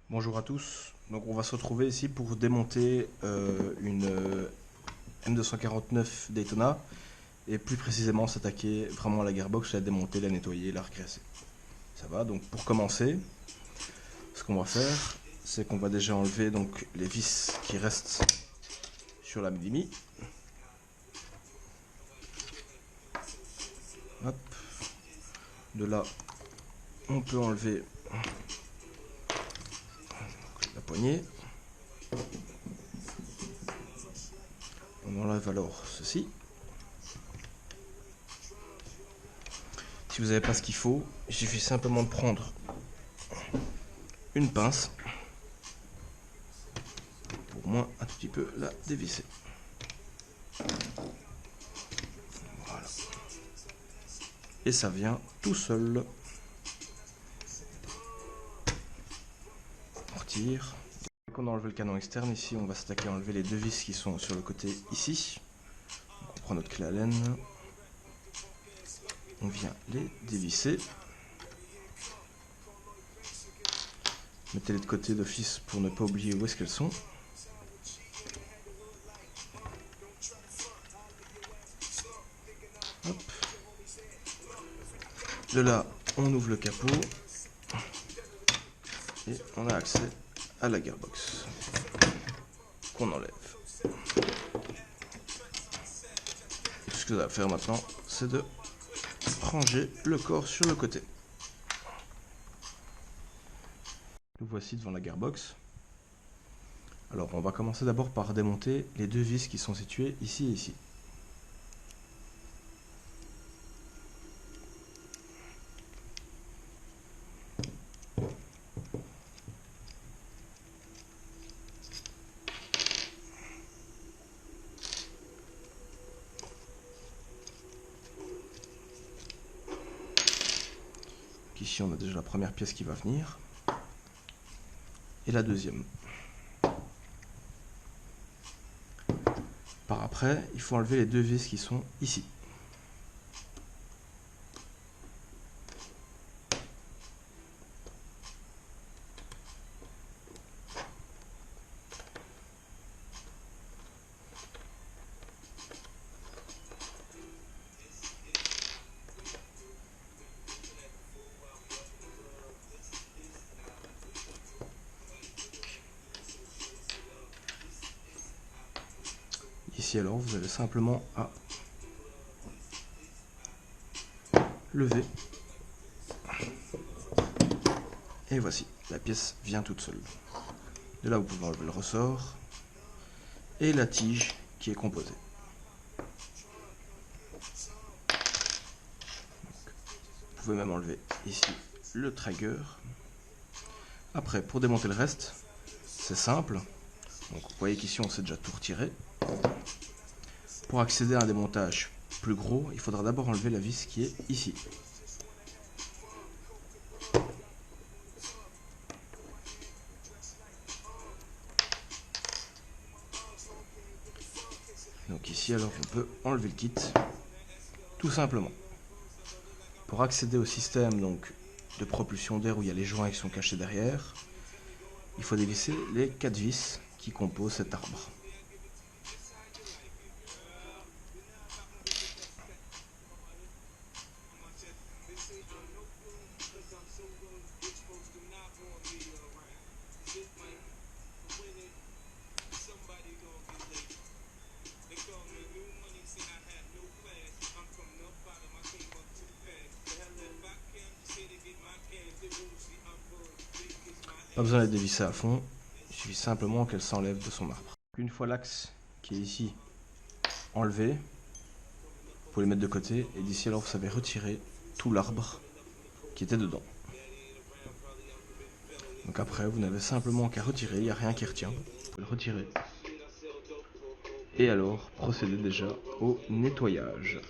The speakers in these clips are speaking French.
Bonjour à tous. Donc on va se retrouver ici pour démonter une M249 Daytona et plus précisément s'attaquer vraiment à la gearbox, la démonter, la nettoyer, la regraisser. Ça va, donc pour commencer, ce qu'on va faire, c'est qu'on va déjà enlever donc les vis qui restent sur la Millimi. Hop. De là, on peut enlever la poignée. On enlève alors ceci. Si vous n'avez pas ce qu'il faut, il suffit simplement de prendre une pince pour au moins un tout petit peu la dévisser. Voilà. Et ça vient tout seul. On retire. Dès qu'on a enlevé le canon externe, ici on va s'attaquer à enlever les deux vis qui sont sur le côté ici. Donc on prend notre clé Allen. On vient les dévisser. Mettez-les de côté d'office pour ne pas oublier où est-ce qu'elles sont. Hop. De là, on ouvre le capot et on a accès à la gearbox qu'on enlève. Et tout ce que vous avez à faire maintenant, c'est de ranger le corps sur le côté. Nous voici devant la gearbox. Alors on va commencer d'abord par démonter les deux vis qui sont situées ici et ici. Ici on a déjà la première pièce qui va venir et la deuxième. Par après, il faut enlever les deux vis qui sont ici. Ici alors, vous avez simplement à lever. Et voici, la pièce vient toute seule. De là, vous pouvez enlever le ressort et la tige qui est composée. Vous pouvez même enlever ici le trigger. Après, pour démonter le reste, c'est simple. Donc, vous voyez qu'ici, on s'est déjà tout retiré. Pour accéder à un démontage plus gros, il faudra d'abord enlever la vis qui est ici. Donc ici, alors, on peut enlever le kit, tout simplement. Pour accéder au système donc, de propulsion d'air où il y a les joints qui sont cachés derrière, il faut dévisser les 4 vis qui composent cet arbre. Pas besoin d'être dévissée à fond, il suffit simplement qu'elle s'enlève de son arbre. Une fois l'axe qui est ici enlevé, vous pouvez le mettre de côté et d'ici alors vous savez retirer tout l'arbre qui était dedans. Donc après vous n'avez simplement qu'à retirer, il n'y a rien qui retient, vous pouvez le retirer. Et alors procéder déjà au nettoyage.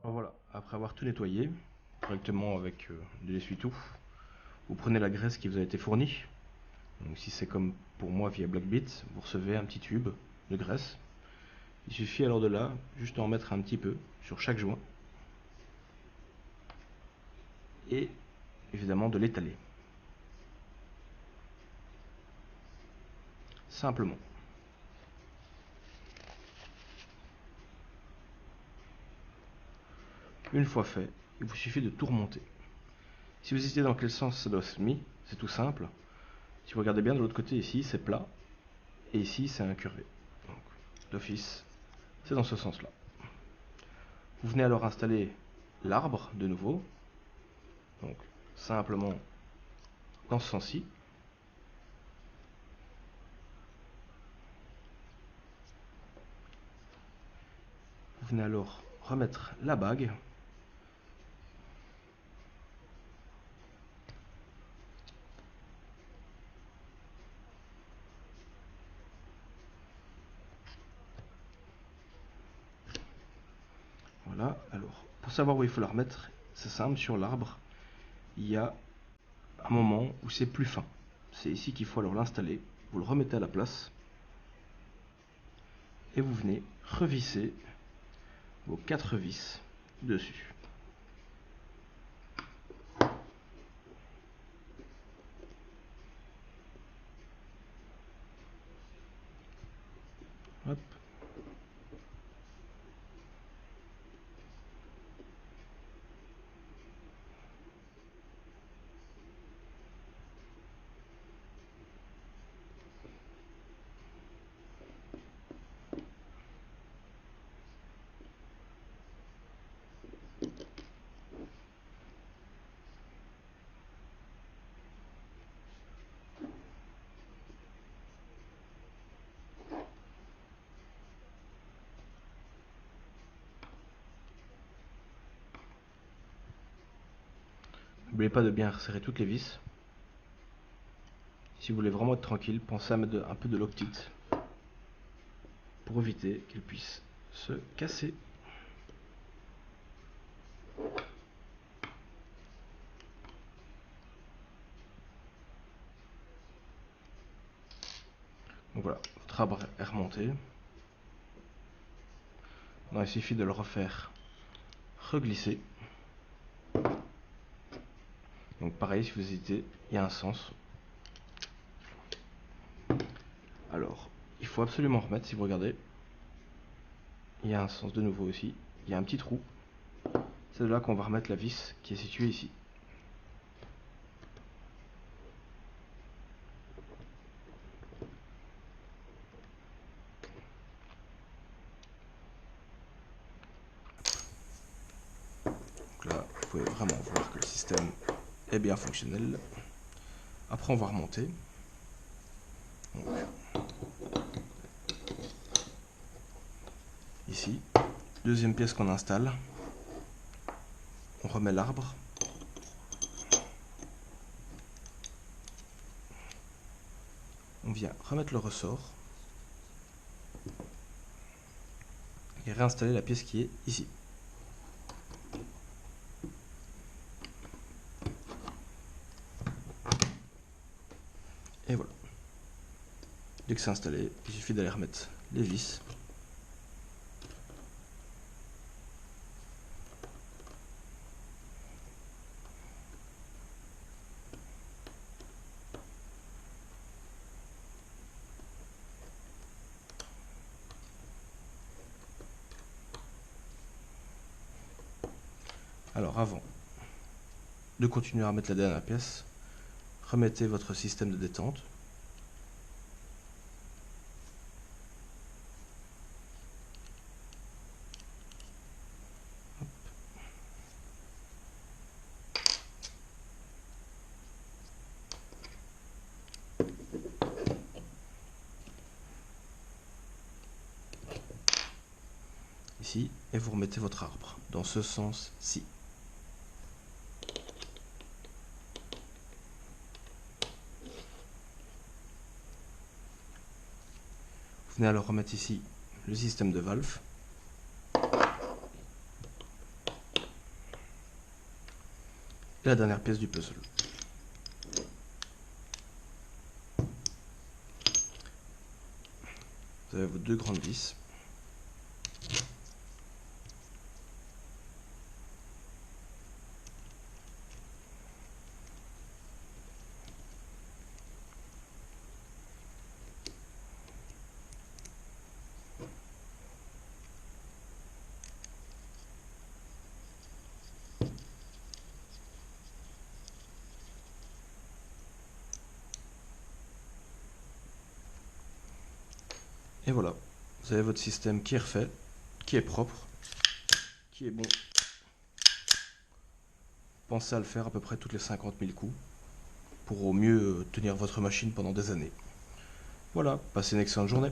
Alors voilà, après avoir tout nettoyé correctement avec de l'essuie-tout, vous prenez la graisse qui vous a été fournie. Donc si c'est comme pour moi via Blackbit, vous recevez un petit tube de graisse. Il suffit alors de là, juste en mettre un petit peu sur chaque joint. et évidemment de l'étaler. Simplement. Une fois fait, il vous suffit de tout remonter. Si vous hésitez dans quel sens ça doit être mis, c'est tout simple. Si vous regardez bien de l'autre côté, ici c'est plat, et ici c'est incurvé. Donc d'office, c'est dans ce sens-là. Vous venez alors installer l'arbre de nouveau, donc simplement dans ce sens-ci. Vous venez alors remettre la bague. Voilà, alors pour savoir où il faut la remettre, c'est simple, sur l'arbre, il y a un moment où c'est plus fin. C'est ici qu'il faut alors l'installer. Vous le remettez à la place et vous venez revisser vos 4 vis dessus. Hop. N'oubliez pas de bien resserrer toutes les vis. Si vous voulez vraiment être tranquille, pensez à mettre un peu de Loctite pour éviter qu'elle puisse se casser. Donc voilà, votre arbre est remonté. Non, il suffit de le refaire reglisser. Donc pareil, si vous hésitez, il y a un sens. Alors, il faut absolument remettre, si vous regardez, il y a un sens de nouveau aussi. Il y a un petit trou. C'est de là qu'on va remettre la vis qui est située ici. Donc là, vous pouvez vraiment voir que le système est bien fonctionnel. Après, on va remonter. Donc, ici, deuxième pièce qu'on installe. On remet l'arbre. On vient remettre le ressort. Et réinstaller la pièce qui est ici. Et voilà. Dès que c'est installé, il suffit d'aller remettre les vis. Alors avant de continuer à remettre la dernière pièce, remettez votre système de détente. Ici, et vous remettez votre arbre dans ce sens-ci. Vous venez alors remettre ici le système de valve. Et la dernière pièce du puzzle. Vous avez vos deux grandes vis. Et voilà, vous avez votre système qui est refait, qui est propre, qui est bon. Pensez à le faire à peu près toutes les 50 000 coups pour au mieux tenir votre machine pendant des années. Voilà, passez une excellente journée.